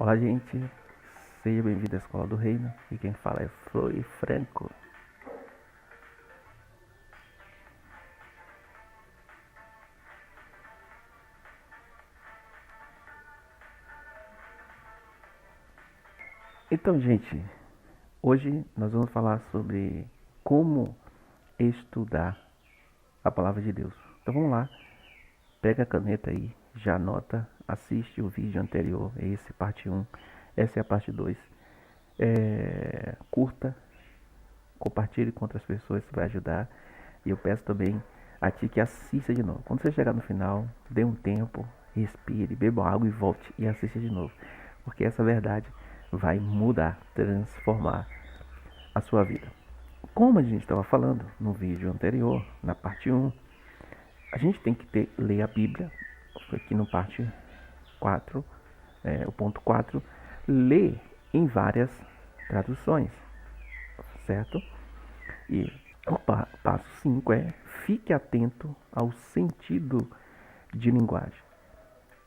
Olá, gente. Seja bem-vindo à Escola do Reino. E quem fala é Flori Franco. Então, gente, hoje nós vamos falar sobre como estudar a Palavra de Deus. Então, vamos lá. Pega a caneta aí, já anota, assiste o vídeo anterior. Esse parte 1. Essa é a parte 2. Curta, compartilhe com outras pessoas, isso vai ajudar. E eu peço também a ti que assista de novo. Quando você chegar no final, dê um tempo, respire, beba água e volte e assista de novo. Porque essa verdade vai mudar, transformar a sua vida. Como a gente estava falando no vídeo anterior, na parte 1, a gente tem que ler a Bíblia, aqui no parte 4, o ponto 4, ler em várias traduções, certo? E o passo 5 é: fique atento ao sentido de linguagem.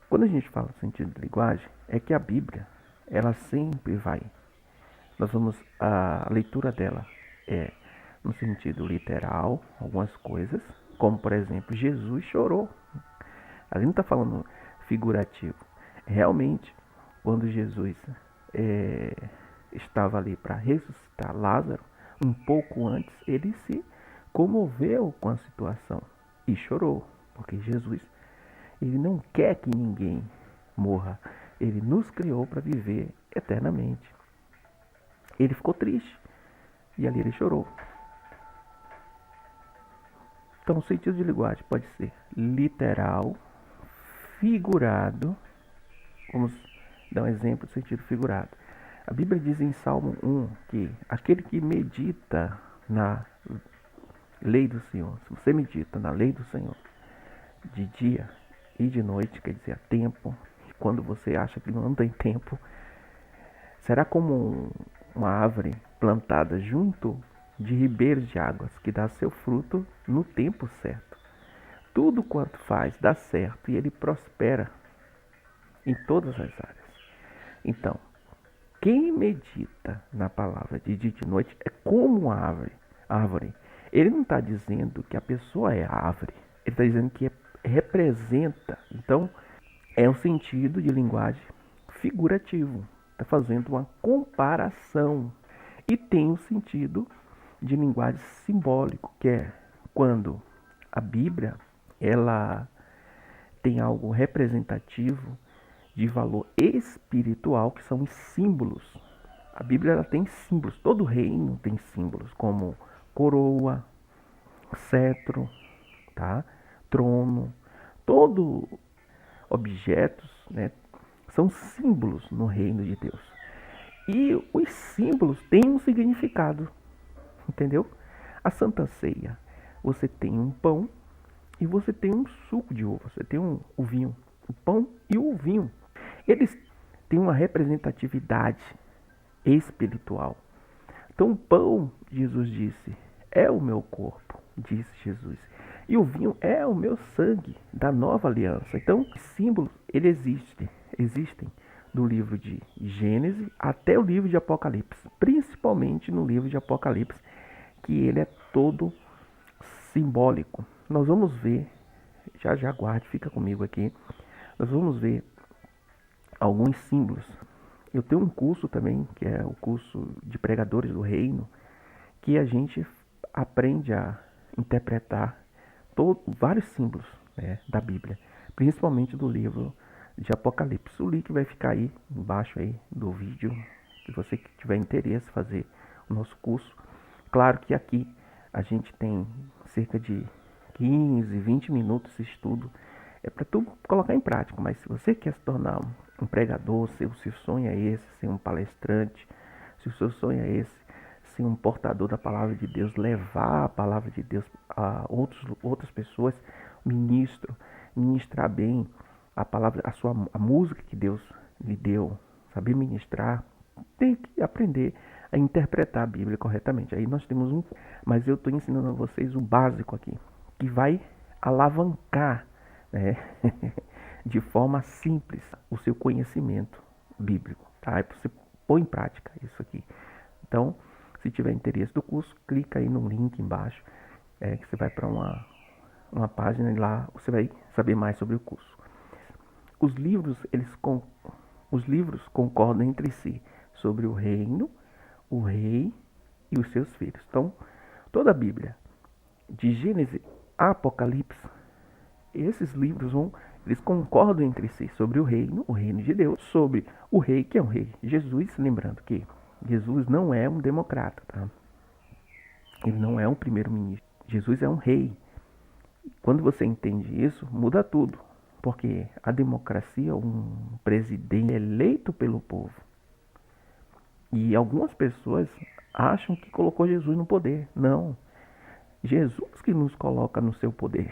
Quando a gente fala sentido de linguagem, é que a Bíblia, ela sempre vai. A leitura dela é no sentido literal, algumas coisas, como por exemplo, Jesus chorou. A gente não está falando figurativo. Realmente, quando Jesus estava ali para ressuscitar Lázaro, um pouco antes, ele se comoveu com a situação e chorou, porque Jesus, ele não quer que ninguém morra. Ele nos criou para viver eternamente. Ele ficou triste e ali ele chorou. Então, o sentido de linguagem pode ser literal, figurado. Vamos dar um exemplo de sentido figurado. A Bíblia diz em Salmo 1 que aquele que medita na lei do Senhor, se você medita na lei do Senhor de dia e de noite, quer dizer, a tempo, quando você acha que não tem tempo, será como uma árvore plantada junto de ribeiros de águas, que dá seu fruto no tempo certo. Tudo quanto faz dá certo e ele prospera em todas as áreas. Então, quem medita na palavra de dia e de noite é como uma árvore. Ele não está dizendo que a pessoa é a árvore. Ele está dizendo que representa. Então, é um sentido de linguagem figurativo. Está fazendo uma comparação. E tem um sentido de linguagem simbólico, que é quando a Bíblia ela tem algo representativo de valor espiritual, que são os símbolos. A Bíblia ela tem símbolos, todo reino tem símbolos, como coroa, cetro, tá? Trono, todo objetos, né, são símbolos no reino de Deus. E os símbolos têm um significado, entendeu? A Santa Ceia, você tem um pão e você tem um suco de uva, você tem o vinho, o pão e o vinho. Eles têm uma representatividade espiritual. Então, o pão, Jesus disse, é o meu corpo, disse Jesus. E o vinho é o meu sangue da nova aliança. Então, os símbolos, eles existem do livro de Gênesis até o livro de Apocalipse. Principalmente no livro de Apocalipse, que ele é todo simbólico. Nós vamos ver, já aguarde, fica comigo aqui. Nós vamos ver alguns símbolos. Eu tenho um curso também, que é o curso de pregadores do reino, que a gente aprende a interpretar vários símbolos, né, da Bíblia, principalmente do livro de Apocalipse. O link vai ficar aí embaixo aí do vídeo, se você que tiver interesse em fazer o nosso curso. Claro que aqui a gente tem cerca de 15, 20 minutos de estudo, é para tu colocar em prática, mas se você quer se tornar um pregador, se o seu sonho é esse, ser um palestrante, se o seu sonho é esse, ser um portador da palavra de Deus, levar a palavra de Deus a outras pessoas, ministrar bem a palavra, a música que Deus lhe deu, saber ministrar, tem que aprender a interpretar a Bíblia corretamente. Aí nós temos mas eu estou ensinando a vocês o básico aqui, que vai alavancar, né, de forma simples o seu conhecimento bíblico, tá? Aí você põe em prática isso aqui. Então, se tiver interesse do curso, clica aí no link embaixo, que você vai para uma página e lá você vai saber mais sobre o curso. Os livros, os livros concordam entre si sobre o reino, o rei e os seus filhos. Então, toda a Bíblia, de Gênesis a Apocalipse, esses livros eles concordam entre si sobre o reino de Deus, sobre o rei, que é um rei. Jesus, lembrando que Jesus não é um democrata, tá? Ele não é um primeiro-ministro. Jesus é um rei. Quando você entende isso, muda tudo. Porque a democracia, um presidente eleito pelo povo. E algumas pessoas acham que colocou Jesus no poder. Não. Jesus que nos coloca no seu poder.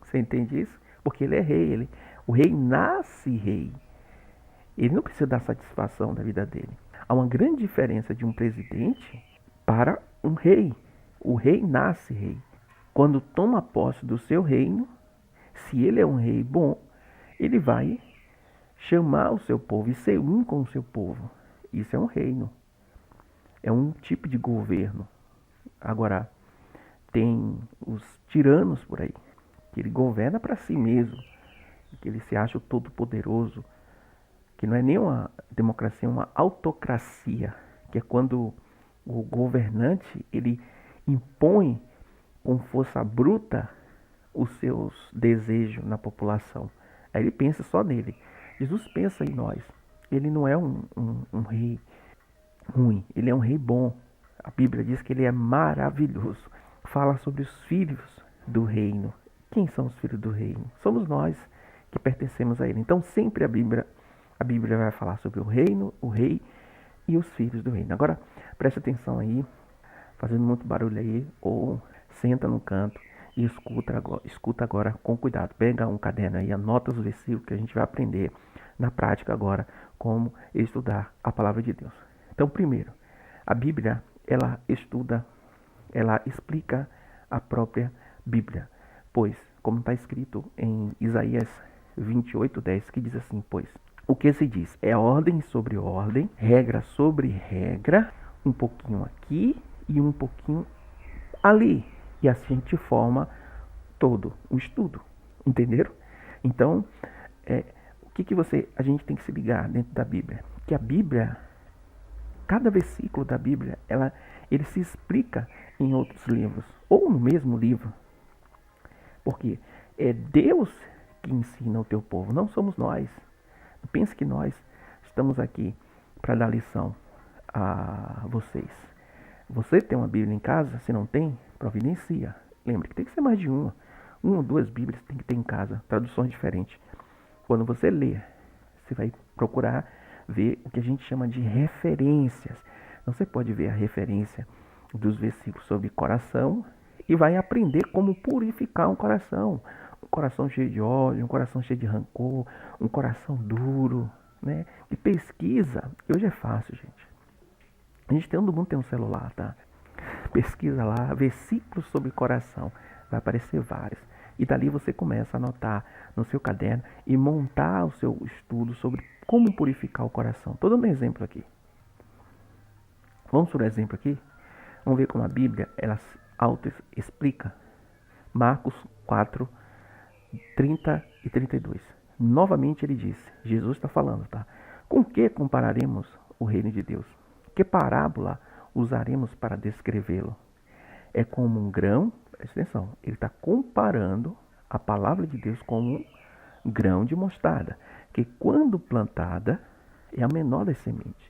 Você entende isso? Porque ele é rei. O rei nasce rei. Ele não precisa dar satisfação da vida dele. Há uma grande diferença de um presidente para um rei. O rei nasce rei. Quando toma posse do seu reino, se ele é um rei bom, ele vai chamar o seu povo e ser um com o seu povo. Isso é um reino. É um tipo de governo. Agora, tem os tiranos por aí, que ele governa para si mesmo, que ele se acha o todo-poderoso, que não é nem uma democracia, é uma autocracia, que é quando o governante ele impõe com força bruta os seus desejos na população. Aí ele pensa só nele. Jesus pensa em nós. Ele não é um rei ruim, ele é um rei bom. A Bíblia diz que ele é maravilhoso. Fala sobre os filhos do reino. Quem são os filhos do reino? Somos nós que pertencemos a ele. Então sempre a Bíblia vai falar sobre o reino, o rei e os filhos do reino. Agora, preste atenção aí, fazendo muito barulho aí, ou senta no canto e escuta agora com cuidado. Pega um caderno aí, anota os versículos que a gente vai aprender na prática agora como estudar a palavra de Deus. Então, primeiro, a Bíblia, ela explica a própria Bíblia. Pois, como está escrito em Isaías 28:10, que diz assim, pois, o que se diz é ordem sobre ordem, regra sobre regra, um pouquinho aqui e um pouquinho ali. E assim a gente forma todo o estudo. Entenderam? Então, o que a gente tem que se ligar dentro da Bíblia? Que a Bíblia, cada versículo da Bíblia, ele se explica em outros livros, ou no mesmo livro. Porque é Deus que ensina o teu povo, não somos nós. Não pense que nós estamos aqui para dar lição a vocês. Você tem uma Bíblia em casa? Se não tem, providencia. Lembre que tem que ser mais de uma. Uma ou duas Bíblias tem que ter em casa, traduções diferentes. Quando você lê, você vai procurar ver o que a gente chama de referências. Então você pode ver a referência dos versículos sobre coração e vai aprender como purificar um coração. Um coração cheio de ódio, um coração cheio de rancor, um coração duro, né? E pesquisa. Hoje é fácil, gente. Todo mundo tem um celular, tá? Pesquisa lá, versículos sobre coração. Vai aparecer vários. E dali você começa a anotar no seu caderno e montar o seu estudo sobre como purificar o coração. Estou dando um exemplo aqui. Vamos por exemplo aqui? Vamos ver como a Bíblia, ela auto-explica. Marcos 4, 30 e 32. Novamente ele disse, Jesus está falando, tá? Com que compararemos o reino de Deus? Que parábola usaremos para descrevê-lo? É como um grão, presta atenção, ele está comparando a palavra de Deus como um grão de mostarda, que quando plantada é a menor das sementes.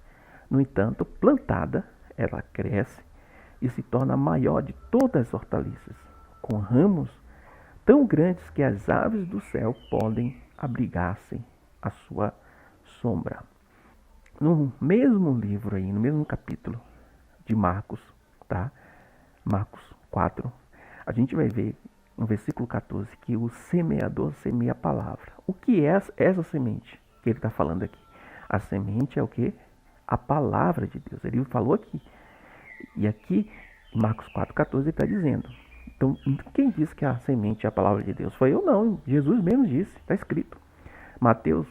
No entanto, plantada, ela cresce e se torna a maior de todas as hortaliças, com ramos tão grandes que as aves do céu podem abrigar-se à sua sombra. No mesmo livro aí, no mesmo capítulo de Marcos, tá? Marcos 4, a gente vai ver no versículo 14 que o semeador semeia a palavra. O que é essa semente que ele está falando aqui? A semente é o que? A palavra de Deus. Ele falou aqui. E aqui, em Marcos 4,14, ele está dizendo. Então, quem disse que a semente é a palavra de Deus? Foi eu não. Jesus mesmo disse. Está escrito. Mateus,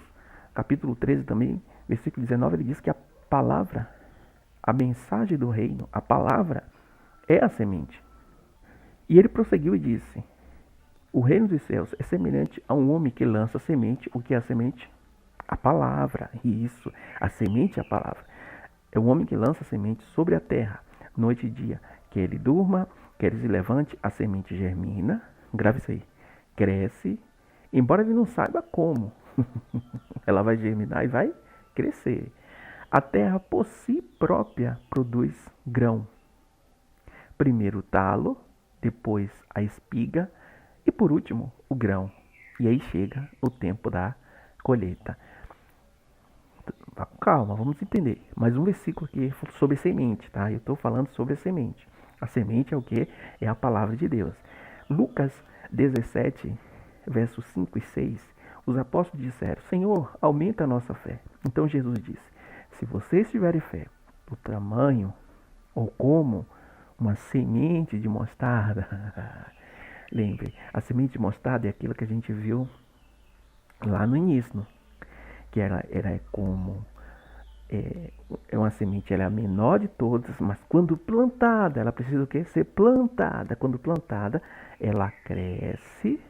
capítulo 13 também Versículo 19, ele diz que a palavra, a mensagem do reino, a palavra é a semente. E ele prosseguiu e disse: o reino dos céus é semelhante a um homem que lança semente. O que é a semente? A palavra. Isso, a semente é a palavra. É um homem que lança semente sobre a terra, noite e dia. Quer ele durma, quer ele se levante, a semente germina. Grave isso aí. Cresce, embora ele não saiba como. Ela vai germinar e vai crescer. A terra por si própria produz grão. Primeiro o talo, depois a espiga e por último o grão. E aí chega o tempo da colheita. Calma, vamos entender. Mais um versículo aqui sobre semente, tá? Eu estou falando sobre a semente. A semente é o que? É a palavra de Deus. Lucas 17, versos 5 e 6, os apóstolos disseram: Senhor, aumenta a nossa fé. Então Jesus disse: se vocês tiverem fé do tamanho ou como uma semente de mostarda, lembre, a semente de mostarda é aquilo que a gente viu lá no início, que era como uma semente, ela é a menor de todas, mas quando plantada, ela precisa o quê? Ser plantada. Quando plantada, ela cresce,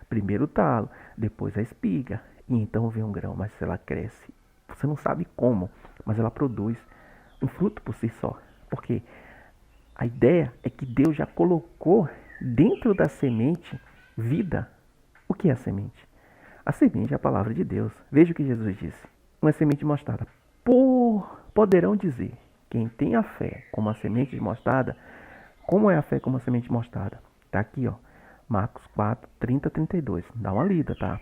primeiro o talo, depois a espiga, e então vem um grão, mas ela cresce. Você não sabe como, mas ela produz um fruto por si só. Porque a ideia é que Deus já colocou dentro da semente vida. O que é a semente? A semente é a palavra de Deus. Veja o que Jesus disse. Uma semente de mostarda. Poderão dizer, quem tem a fé como a semente de mostarda, como é a fé como a semente de mostarda? Está aqui, ó, Marcos 4, 30, 32. Dá uma lida, tá?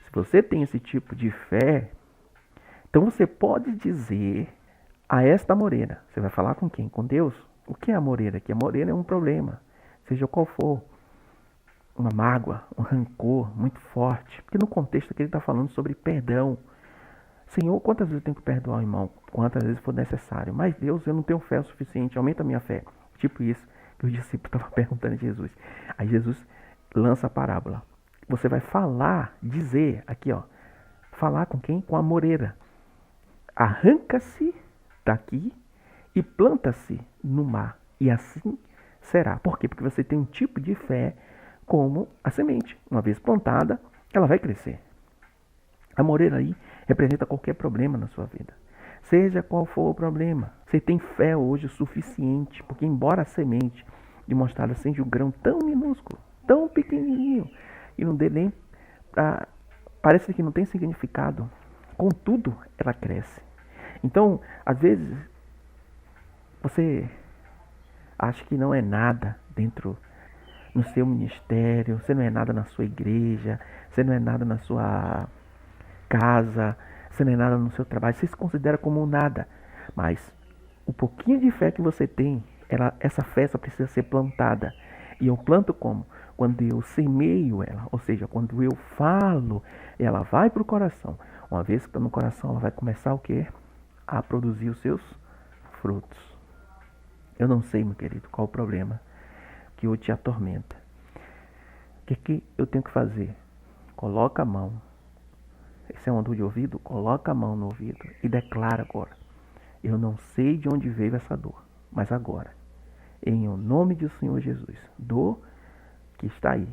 Se você tem esse tipo de fé, então você pode dizer a esta moreira. Você vai falar com quem? Com Deus? O que é a moreira aqui? A moreira é um problema, seja qual for. Uma mágoa, um rancor muito forte. Porque no contexto aqui ele está falando sobre perdão. Senhor, quantas vezes eu tenho que perdoar o irmão? Quantas vezes for necessário. Mas Deus, eu não tenho fé o suficiente, aumenta a minha fé. Tipo isso que os discípulos estavam perguntando a Jesus. Aí Jesus lança a parábola. Você vai falar, dizer, aqui ó, falar com quem? Com a moreira. Arranca-se daqui e planta-se no mar. E assim será. Por quê? Porque você tem um tipo de fé como a semente. Uma vez plantada, ela vai crescer. A moreira aí representa qualquer problema na sua vida. Seja qual for o problema, você tem fé hoje o suficiente, porque embora a semente de mostarda seja um grão tão minúsculo, tão pequenininho, e não dê nem parece que não tem significado, contudo, ela cresce. Então, às vezes, você acha que não é nada dentro no seu ministério, você não é nada na sua igreja, você não é nada na sua casa, você não é nada no seu trabalho, você se considera como nada. Mas o pouquinho de fé que você tem, essa fé só precisa ser plantada. E eu planto como? Quando eu semeio ela, ou seja, quando eu falo, ela vai para o coração. Uma vez que está no coração, ela vai começar o quê? A produzir os seus frutos. Eu não sei, meu querido, qual o problema que hoje te atormenta. O que eu tenho que fazer? Coloca a mão. Esse é um dor de ouvido? Coloca a mão no ouvido e declara agora: eu não sei de onde veio essa dor, mas agora, em o nome do Senhor Jesus, dor que está aí,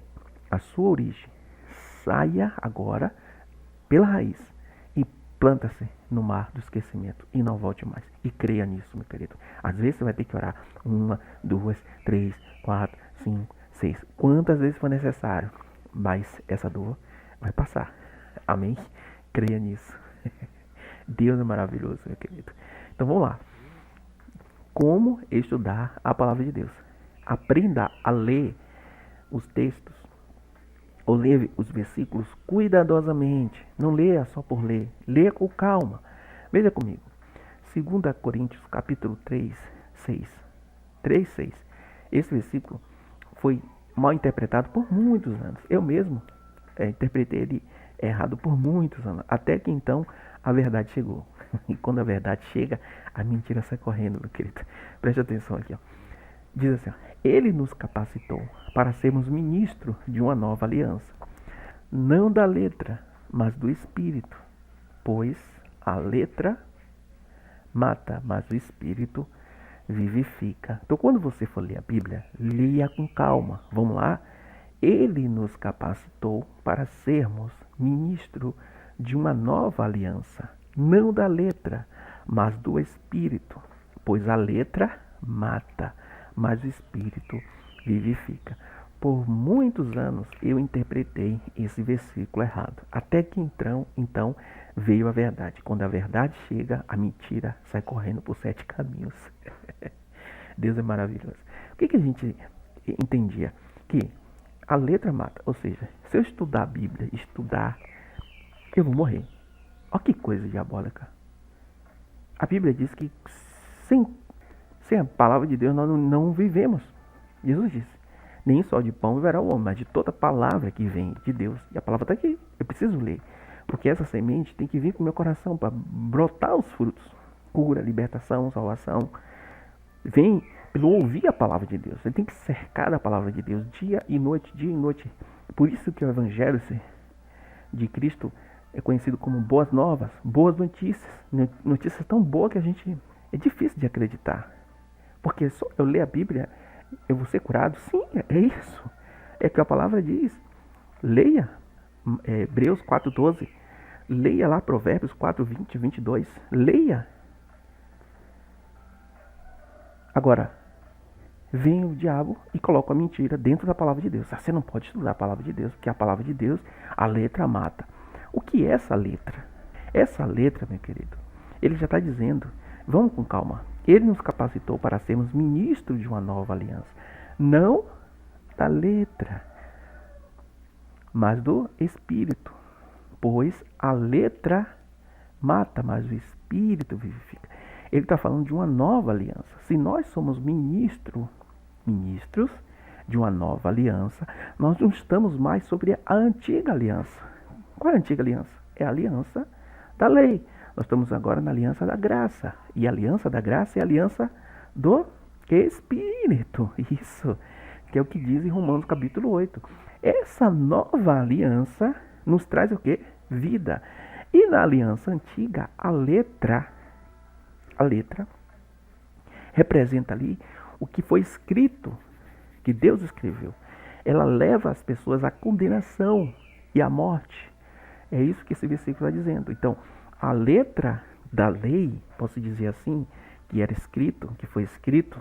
a sua origem, saia agora pela raiz e planta-se no mar do esquecimento e não volte mais. E creia nisso, meu querido. Às vezes você vai ter que orar 1, 2, 3, 4, 5, 6, quantas vezes for necessário, mas essa dor vai passar. Amém? Creia nisso. Deus é maravilhoso, meu querido. Então vamos lá. Como estudar a palavra de Deus? Aprenda a ler os textos, ou ler os versículos cuidadosamente. Não leia só por ler. Leia com calma. Veja comigo. 2 Coríntios capítulo 3, 6. 3, 6. Esse versículo foi mal interpretado por muitos anos. Eu mesmo interpretei ele errado por muitos anos. Até que então a verdade chegou. E quando a verdade chega, a mentira sai correndo, meu querido. Preste atenção aqui, ó. Diz assim, ó, ele nos capacitou para sermos ministros de uma nova aliança. Não da letra, mas do Espírito. Pois A letra mata, mas o espírito vivifica. Então, quando você for ler a Bíblia, leia com calma. Vamos lá? Ele nos capacitou para sermos ministro de uma nova aliança, não da letra, mas do espírito. Pois a letra mata, mas o espírito vivifica. Por muitos anos eu interpretei esse versículo errado, até que então veio a verdade. Quando a verdade chega, a mentira sai correndo por 7 caminhos. Deus é maravilhoso. O que a gente entendia? Que a letra mata, ou seja, se eu estudar a Bíblia, eu vou morrer. Olha que coisa diabólica. A Bíblia diz que sem a palavra de Deus nós não vivemos. Jesus disse, nem só de pão viverá o homem, mas de toda palavra que vem de Deus. E a palavra está aqui, eu preciso ler. Porque essa semente tem que vir com o meu coração para brotar os frutos. Cura, libertação, salvação. Vem pelo ouvir a palavra de Deus. Você tem que cercar da palavra de Deus dia e noite, dia e noite. Por isso que o Evangelho de Cristo é conhecido como boas novas, boas notícias. Notícias tão boas que é difícil de acreditar. Porque só eu ler a Bíblia, eu vou ser curado? Sim, é isso. É que a palavra diz. Leia Hebreus 4:12. Leia lá Provérbios 4:20, 22. Leia. Agora, vem o diabo e coloca a mentira dentro da palavra de Deus. Você não pode estudar a palavra de Deus, porque a palavra de Deus, a letra mata. O que é essa letra? Essa letra, meu querido, ele já está dizendo, vamos com calma, ele nos capacitou para sermos ministros de uma nova aliança. Não da letra, mas do Espírito. Pois a letra mata, mas o Espírito vivifica. Ele está falando de uma nova aliança. Se nós somos ministros de uma nova aliança, nós não estamos mais sobre a antiga aliança. Qual é a antiga aliança? É a aliança da lei. Nós estamos agora na aliança da graça. E a aliança da graça é a aliança do Espírito. Isso, que é o que diz em Romanos capítulo 8. Essa nova aliança nos traz o quê? Vida. E na aliança antiga, a letra representa ali o que foi escrito, que Deus escreveu. Ela leva as pessoas à condenação e à morte. É isso que esse versículo está dizendo. Então, a letra da lei, posso dizer assim, que foi escrito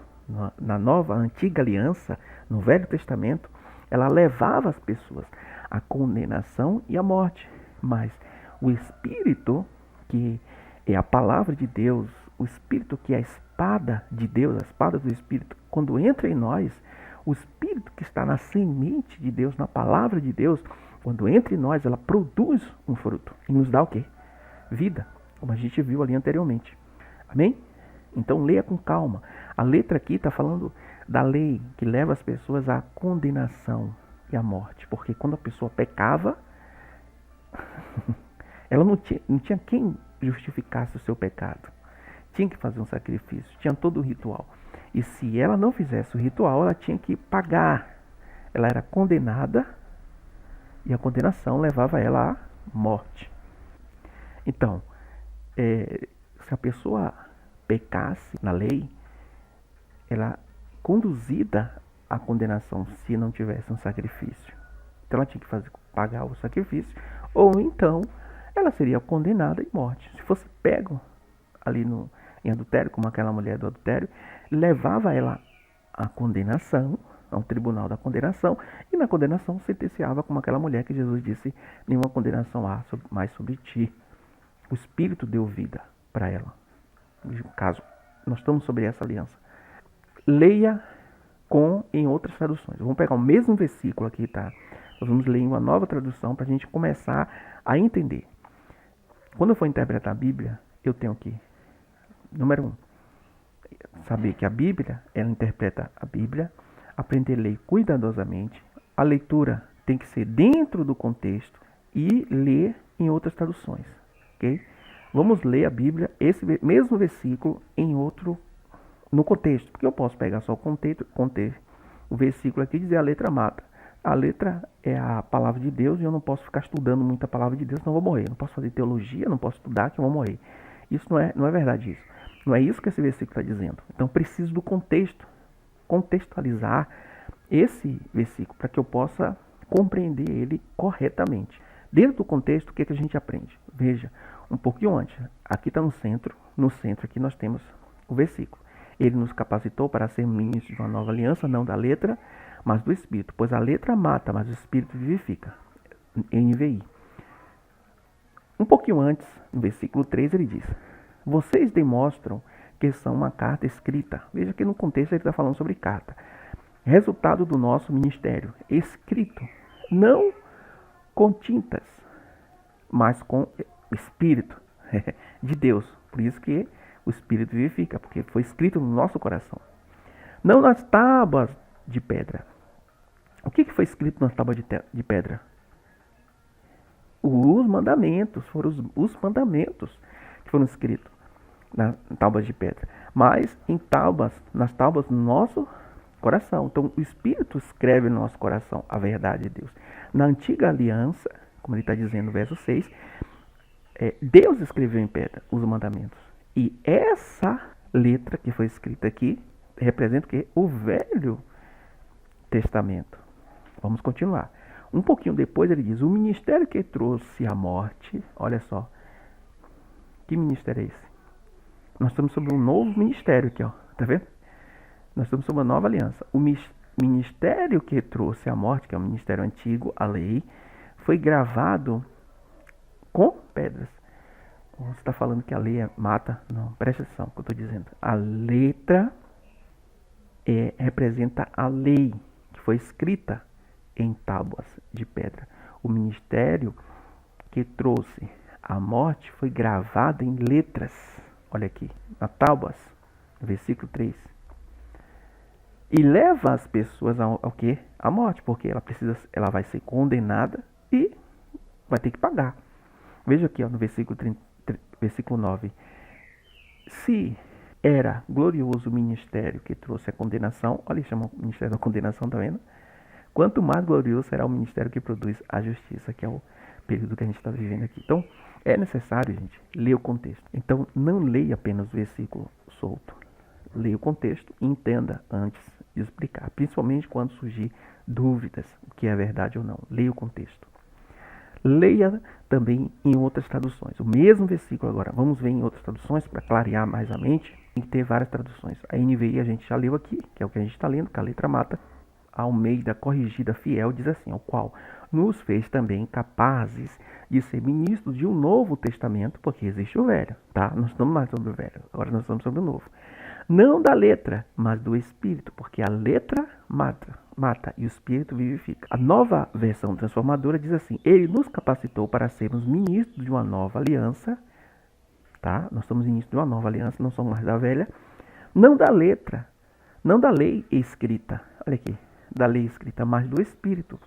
na nova, antiga aliança, no Velho Testamento, ela levava as pessoas à condenação e à morte. Mas o Espírito, que é a palavra de Deus, o Espírito que é a espada de Deus, a espada do Espírito, quando entra em nós, o Espírito que está na semente de Deus, na palavra de Deus, quando entra em nós, ela produz um fruto e nos dá o quê? Vida, como a gente viu ali anteriormente. Amém? Então leia com calma. A letra aqui está falando da lei que leva as pessoas à condenação e à morte. Porque quando a pessoa pecava, ela não tinha quem justificasse o seu pecado. Tinha que fazer um sacrifício, tinha todo o ritual. E se ela não fizesse o ritual, ela tinha que pagar. Ela era condenada e a condenação levava ela à morte. Então, se a pessoa pecasse na lei, ela conduzida à condenação se não tivesse um sacrifício. Então ela tinha que pagar o sacrifício, ou então ela seria condenada à morte. Se fosse pego ali em adultério, como aquela mulher do adultério, levava ela à condenação, ao tribunal da condenação, e na condenação sentenciava como aquela mulher que Jesus disse, nenhuma condenação há mais sobre ti. O Espírito deu vida para ela. No caso, nós estamos sobre essa aliança. Leia em outras traduções. Vamos pegar o mesmo versículo aqui, tá? Nós vamos ler em uma nova tradução para a gente começar a entender. Quando eu for interpretar a Bíblia, eu tenho que, número 1, saber que a Bíblia, ela interpreta a Bíblia, aprender a ler cuidadosamente. A leitura tem que ser dentro do contexto e ler em outras traduções, ok? Vamos ler a Bíblia, esse mesmo versículo, no contexto, porque eu posso pegar só o contexto, o versículo aqui e dizer a letra mata. A letra é a palavra de Deus e eu não posso ficar estudando muito a palavra de Deus, senão eu vou morrer. Eu não posso fazer teologia, não posso estudar que eu vou morrer. Isso não é verdade isso. Não é isso que esse versículo está dizendo. Então preciso do contexto, contextualizar esse versículo para que eu possa compreender ele corretamente. Dentro do contexto, o que a gente aprende? Veja, um pouquinho antes, aqui está no centro aqui nós temos o versículo. Ele nos capacitou para ser ministros de uma nova aliança, não da letra, mas do Espírito. Pois a letra mata, mas o Espírito vivifica. NVI. Um pouquinho antes, no versículo 3, ele diz: vocês demonstram que são uma carta escrita. Veja que no contexto ele está falando sobre carta. Resultado do nosso ministério. Escrito. Não com tintas, mas com Espírito de Deus. Por isso que o Espírito vivifica, porque foi escrito no nosso coração. Não nas tábuas de pedra. O que foi escrito nas tábuas de pedra? Os mandamentos. Foram os mandamentos que foram escritos nas tábuas de pedra. Mas nas tábuas do nosso coração. Então o Espírito escreve no nosso coração a verdade de Deus. Na antiga aliança, como ele está dizendo no verso 6, Deus escreveu em pedra os mandamentos. E essa letra que foi escrita aqui representa o quê? O Velho Testamento. Vamos continuar. Um pouquinho depois ele diz: o ministério que trouxe a morte. Olha só. Que ministério é esse? Nós estamos sobre um novo ministério aqui, ó. Tá vendo? Nós estamos sobre uma nova aliança. O ministério que trouxe a morte, que é o ministério antigo, a lei, foi gravado com pedras. Você está falando que a lei mata? Não, presta atenção no que eu estou dizendo. A letra representa a lei que foi escrita em tábuas de pedra. O ministério que trouxe a morte foi gravado em letras. Olha aqui, na tábuas, versículo 3. E leva as pessoas ao quê? À morte, porque ela vai ser condenada e vai ter que pagar. Veja aqui, ó, no versículo 9. Se era glorioso o ministério que trouxe a condenação, olha, ele chama o ministério da condenação, tá vendo? Quanto mais glorioso será o ministério que produz a justiça, que é o período que a gente está vivendo aqui. Então, é necessário, gente, ler o contexto. Então, não leia apenas o versículo solto. Leia o contexto e entenda antes de explicar, principalmente quando surgir dúvidas, o que é verdade ou não. Leia o contexto. Leia também em outras traduções. O mesmo versículo agora. Vamos ver em outras traduções para clarear mais a mente. Tem que ter várias traduções. A NVI a gente já leu aqui, que é o que a gente está lendo, que a letra mata. A Almeida Corrigida Fiel diz assim: ao qual nos fez também capazes de ser ministros de um novo testamento, porque existe o velho, tá? Não estamos mais sobre o velho, agora nós estamos sobre o novo. Não da letra, mas do Espírito, porque a letra mata e o Espírito vivifica. A nova versão transformadora diz assim: ele nos capacitou para sermos ministros de uma nova aliança, tá? Nós somos ministros de uma nova aliança, não somos mais da velha. Não da letra, não da lei escrita, olha aqui, da lei escrita, mas do Espírito.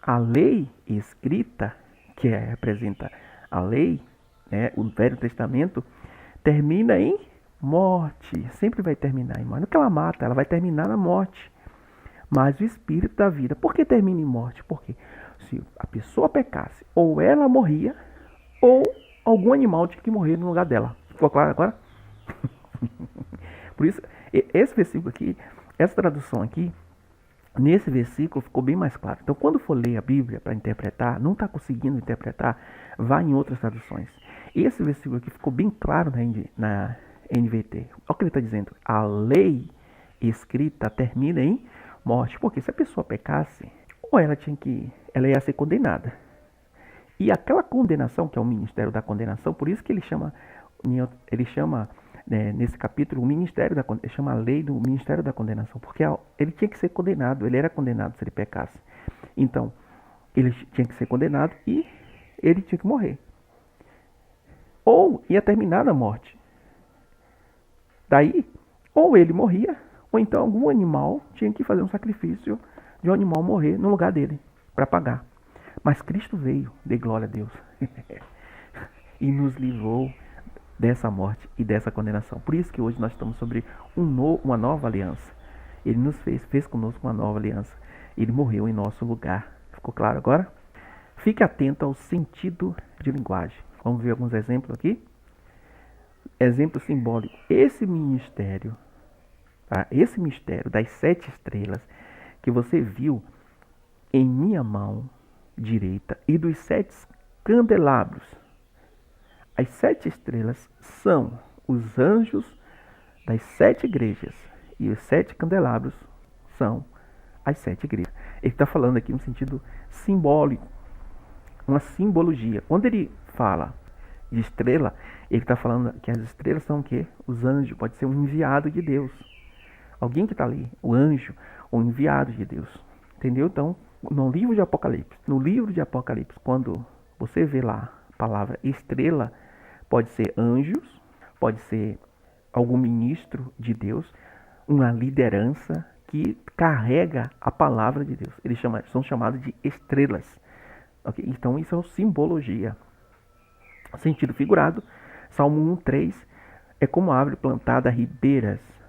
A lei escrita, que representa a lei, né, o Velho Testamento, termina em morte. Sempre vai terminar em morte. Não que ela mata, ela vai terminar na morte. Mas o Espírito da vida, por que termina em morte? Porque se a pessoa pecasse, ou ela morria, ou algum animal tinha que morrer no lugar dela. Ficou claro agora? Por isso, esse versículo aqui, essa tradução aqui, nesse versículo ficou bem mais claro. Então, quando for ler a Bíblia para interpretar, não está conseguindo interpretar, vá em outras traduções. Esse versículo aqui ficou bem claro na NVT. Olha o que ele está dizendo. A lei escrita termina em morte. Porque se a pessoa pecasse, ou ela ia ser condenada. E aquela condenação, que é o ministério da condenação, por isso que ele chama nesse capítulo, o ministério ele chama a lei do ministério da condenação, porque ele tinha que ser condenado, ele era condenado se ele pecasse. Então, ele tinha que ser condenado e ele tinha que morrer. Ou ia terminar na morte. Daí, ou ele morria, ou então algum animal tinha que fazer um sacrifício de um animal morrer no lugar dele, para pagar. Mas Cristo veio, dê glória a Deus, e nos livrou dessa morte e dessa condenação. Por isso que hoje nós estamos sobre uma nova aliança. Ele nos fez conosco uma nova aliança. Ele morreu em nosso lugar. Ficou claro agora? Fique atento ao sentido de linguagem. Vamos ver alguns exemplos aqui. Exemplo simbólico. Esse mistério das 7 estrelas que você viu em minha mão direita e dos 7 candelabros. As 7 estrelas são os anjos das 7 igrejas e os 7 candelabros são as 7 igrejas. Ele está falando aqui no sentido simbólico, uma simbologia. Quando ele fala de estrela, ele está falando que as estrelas são o quê? Os anjos, pode ser um enviado de Deus. Alguém que está ali, o anjo, o enviado de Deus. Entendeu? Então, no livro de Apocalipse, quando você vê lá a palavra estrela, pode ser anjos, pode ser algum ministro de Deus, uma liderança que carrega a palavra de Deus. Eles são chamados de estrelas. Okay? Então, isso é simbologia. Sentido figurado, Salmo 1:3, é como a árvore plantada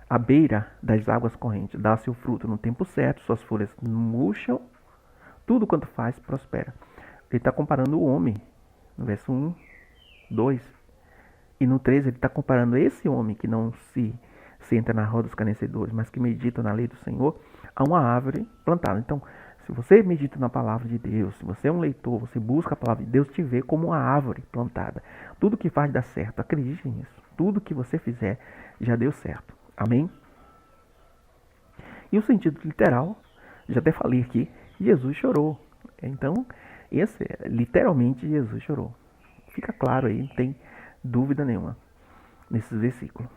à beira das águas correntes, dá seu fruto no tempo certo, suas folhas murcham, tudo quanto faz prospera. Ele está comparando o homem, no verso 1, 2, e no 3 ele está comparando esse homem que não se senta na roda dos escarnecedores, mas que medita na lei do Senhor, a uma árvore plantada. Então, se você medita na palavra de Deus, se você é um leitor, você busca a palavra de Deus, te vê como uma árvore plantada. Tudo que faz dá certo, acredite nisso. Tudo que você fizer já deu certo. Amém? E o sentido literal, já até falei aqui, Jesus chorou. Então, literalmente Jesus chorou. Fica claro aí, não tem dúvida nenhuma nesses versículos.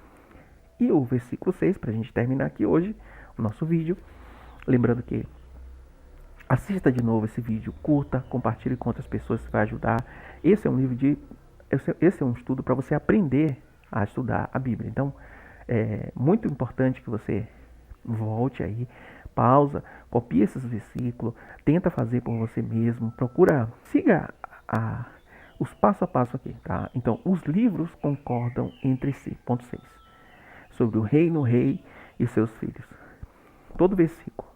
E o versículo 6, para a gente terminar aqui hoje o nosso vídeo. Lembrando que assista de novo esse vídeo, curta, compartilhe com outras pessoas, que vai ajudar. Esse é um estudo para você aprender a estudar a Bíblia. Então, é muito importante que você volte aí, pausa, copie esses versículos, tenta fazer por você mesmo, siga os passo a passo aqui, tá? Então, os livros concordam entre si. Ponto 6. Sobre o rei e seus filhos. Todo versículo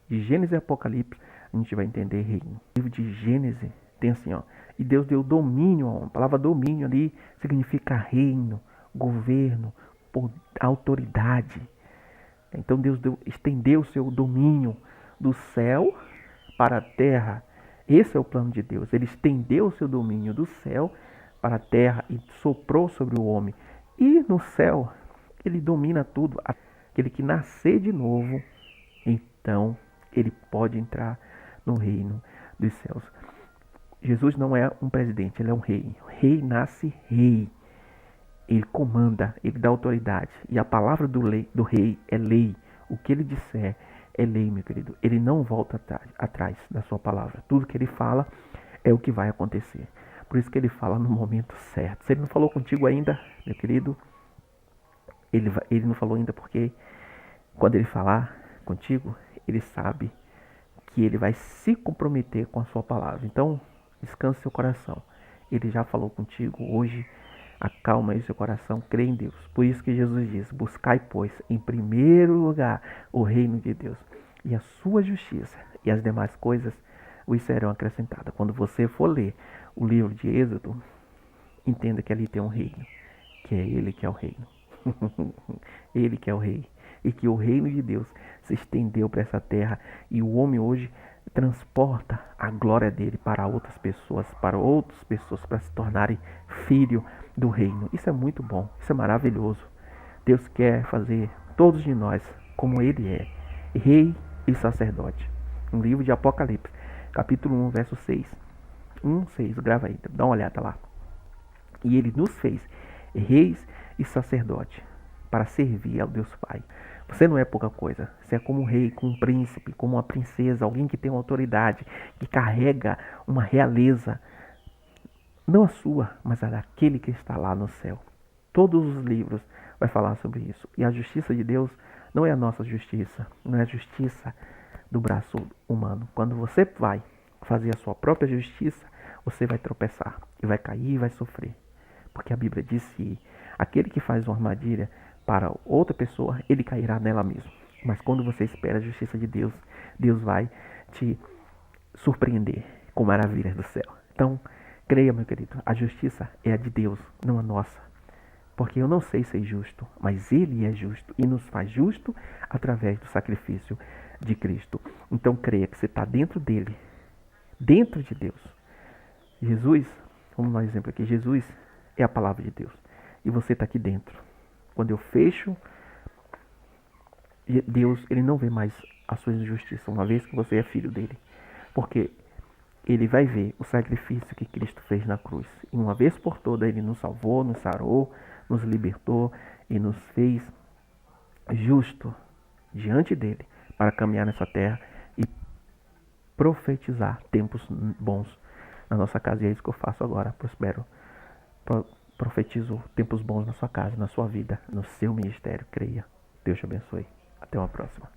de Gênesis e Apocalipse, a gente vai entender reino. O livro de Gênesis tem assim, ó. E Deus deu domínio ao homem. A palavra domínio ali significa reino, governo, autoridade. Então Deus estendeu o seu domínio do céu para a terra. Esse é o plano de Deus. Ele estendeu o seu domínio do céu para a terra e soprou sobre o homem. E no céu, ele domina tudo. Aquele que nascer de novo, então ele pode entrar no reino dos céus. Jesus não é um presidente, ele é um rei. O rei nasce rei. Ele comanda, ele dá autoridade. E a palavra do rei é lei. O que ele disser é lei, meu querido. Ele não volta atrás da sua palavra. Tudo que ele fala é o que vai acontecer. Por isso que ele fala no momento certo. Se ele não falou contigo ainda, meu querido, ele não falou ainda porque quando ele falar contigo, ele sabe que ele vai se comprometer com a sua palavra. Então, descanse seu coração. Ele já falou contigo hoje. Acalma aí seu coração, crê em Deus. Por isso que Jesus diz: buscai, pois, em primeiro lugar o reino de Deus e a sua justiça, e as demais coisas vos serão acrescentadas. Quando você for ler o livro de Êxodo, entenda que ali tem um reino, que é Ele que é o reino. Ele que é o rei. E que o reino de Deus se estendeu para essa terra. E o homem hoje transporta a glória dele para outras pessoas, para se tornarem filho do reino. Isso é muito bom, isso é maravilhoso. Deus quer fazer todos de nós como ele é, rei e sacerdote. No livro de Apocalipse, capítulo 1, verso 6. 1:6, grava aí, dá uma olhada lá. E ele nos fez reis e sacerdote para servir ao Deus Pai. Você não é pouca coisa. Você é como um rei, como um príncipe, como uma princesa, alguém que tem uma autoridade, que carrega uma realeza, não a sua, mas a daquele que está lá no céu. Todos os livros vai falar sobre isso. E a justiça de Deus não é a nossa justiça, não é a justiça do braço humano. Quando você vai fazer a sua própria justiça, você vai tropeçar e vai cair e vai sofrer. Porque a Bíblia diz que aquele que faz uma armadilha para outra pessoa, ele cairá nela mesmo. Mas quando você espera a justiça de Deus, Deus vai te surpreender com maravilhas do céu. Então, creia, meu querido, a justiça é a de Deus, não a nossa. Porque eu não sei ser justo, mas Ele é justo e nos faz justo através do sacrifício de Cristo. Então creia que você está dentro dele, dentro de Deus. Jesus, vamos dar um exemplo aqui, Jesus é a palavra de Deus e você está aqui dentro. Quando eu fecho, Deus ele não vê mais a sua injustiça, uma vez que você é filho dele. Porque ele vai ver o sacrifício que Cristo fez na cruz. E uma vez por toda ele nos salvou, nos sarou, nos libertou e nos fez justo diante dele para caminhar nessa terra e profetizar tempos bons na nossa casa. E é isso que eu faço agora. Prospero. Profetizo tempos bons na sua casa, na sua vida, no seu ministério. Creia. Deus te abençoe. Até uma próxima.